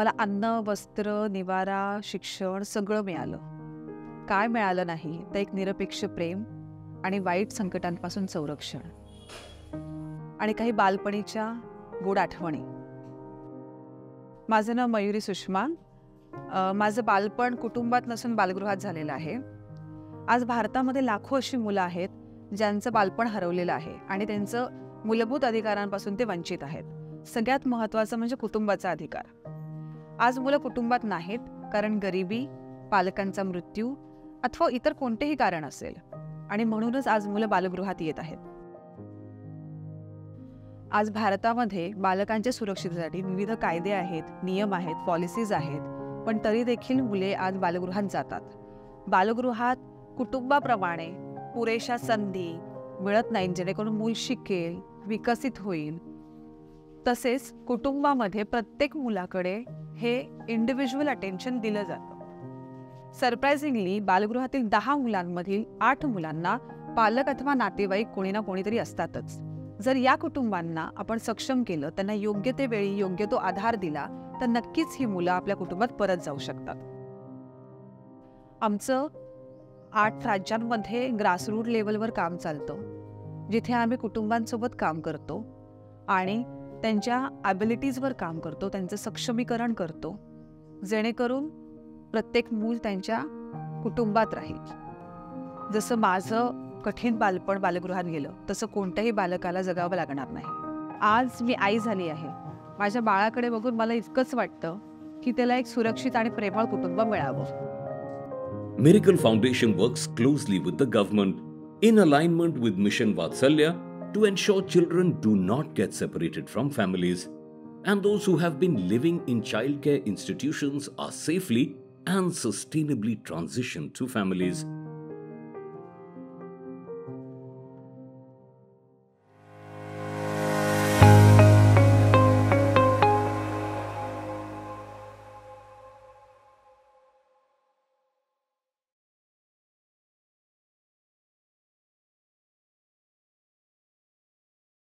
मला अन्न, वस्त्र, निवारा, शिक्षण सगळं मिळालं. काय मिळालं नाही तर एक निरपेक्ष प्रेम आणि वाईट संकटांपासून संरक्षण आणि काही बालपणीच्या गोड आठवणी. माझं नाव मयुरी सुषमा. माझं बालपण कुटुंबात नसून बालगृहात झालेलं आहे. आज भारतामध्ये लाखो अशी मुलं आहेत ज्यांचं बालपण हरवलेलं आहे आणि त्यांचं मूलभूत अधिकारांपासून ते वंचित आहेत. सगळ्यात महत्त्वाचं म्हणजे कुटुंबाचा अधिकार. आज मुलं कुटुंबात नाहीत कारण गरिबी, पालकांचा मृत्यू अथवा इतर कोणतेही कारण असेल आणि म्हणूनच आज मुलं बालगृहात येत आहेत. आज भारतामध्ये बालकांच्या सुरक्षेसाठी विविध कायदे आहेत, नियम आहेत, पॉलिसीज आहेत, पण तरी देखील मुले आज बालगृहात जातात. बालगृहात कुटुंबाप्रमाणे पुरेशा संधी मिळत नाहीत जेणेकरून मूल शिकेल, विकसित होईल. तसेच कुटुंबामध्ये प्रत्येक मुलाकडे हे इंडिव्हिज्युअल अटेन्शन दिलं जातं. सरप्रायझिंगली बालगृहातील 10 मुलांमधील 8 मुलांना पालक अथवा नातेवाईक कोणी ना कोणीतरी असतातच. जर या कुटुंबांना आपण सक्षम केलं, त्यांना योग्य ते वेळी योग्य तो आधार दिला तर नक्कीच ही मुलं आपल्या कुटुंबात परत जाऊ शकतात. आमचं 8 राज्यांमध्ये ग्रासरूट लेवलवर काम चालतं, जिथे आम्ही कुटुंबांसोबत काम करतो आणि त्यांच्या ॲबिलिटीजवर काम करतो, त्यांचं सक्षमीकरण करतो, जेणेकरून प्रत्येक मूल त्यांच्या कुटुंबात राहील. जसं माझं कठीण बालपण बालगृहात गेलं तसं कोणत्याही बालकाला जगावं लागणार नाही. आज मी आई झाली आहे. माझ्या बाळाकडे बघून मला इतकंच वाटतं की त्याला एक सुरक्षित आणि प्रेमळ कुटुंब मिळावं. Miracle Foundation works closely with the government in alignment with Mission Vatsalya to ensure children do not get separated from families, and those who have been living in childcare institutions are safely and sustainably transitioned to families.